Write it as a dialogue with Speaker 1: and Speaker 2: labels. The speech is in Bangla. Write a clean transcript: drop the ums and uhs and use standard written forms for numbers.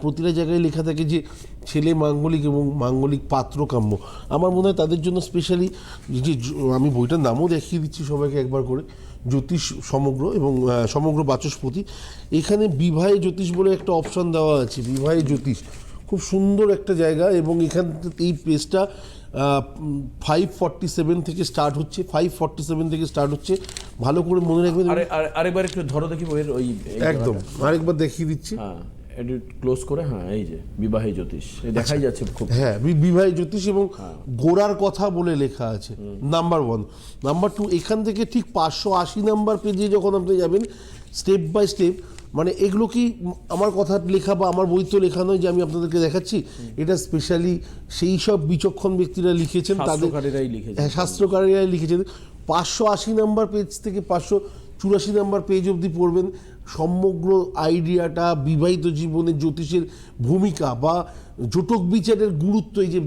Speaker 1: প্রতিটা জায়গায় লেখা থাকে যে ছেলে মাঙ্গলিক এবং মাঙ্গলিক পাত্র কাম্য। আমার মনে হয় তাদের জন্য স্পেশালি যে আমি বইটার নামও দেখিয়ে দিচ্ছি সবাইকে একবার করে, জ্যোতিষ সমগ্র এবং সমগ্র বাচস্পতি। এখানে বিবাহে জ্যোতিষ বলে একটা অপশন দেওয়া আছে, বিবাহে জ্যোতিষ, খুব সুন্দর একটা জায়গা। এবং এখান এই পেজটা 547 থেকে স্টার্ট হচ্ছে, 547 থেকে স্টার্ট হচ্ছে, ভালো করে মনে রাখবেন।
Speaker 2: আরেকবার একটু ধরো দেখি বইয়ের ওই
Speaker 1: একদম আরেকবার দেখিয়ে দিচ্ছি।
Speaker 2: হ্যাঁ, এডিট ক্লোজ করে, হ্যাঁ এই যে বিবাহে জ্যোতিষ দেখাই যাচ্ছে খুব।
Speaker 1: হ্যাঁ, বিবাহে জ্যোতিষ এবং গোড়ার কথা বলে লেখা আছে, নাম্বার 1। নাম্বার 2, এখান থেকে ঠিক 580 নাম্বার পেজে যখন আপনি যাবেন, স্টেপ বাই স্টেপ, মানে এগুলো কি আমার কথা লেখা বা আমার বই তো লেখা নয় যে আমি আপনাদেরকে দেখাচ্ছি, এটা স্পেশালি সেই সব বিচক্ষণ ব্যক্তিরা লিখেছেন, তাদের শাস্ত্রকারেরাই লিখেছেন। 580 নাম্বার পেজ থেকে 584 নাম্বার পেজ অবধি পড়বেন, সমগ্র আইডিয়াটা বিবাহিত জীবনে জ্যোতিষের ভূমিকা বা জটক বিচারের গুরুত্ব, এই যে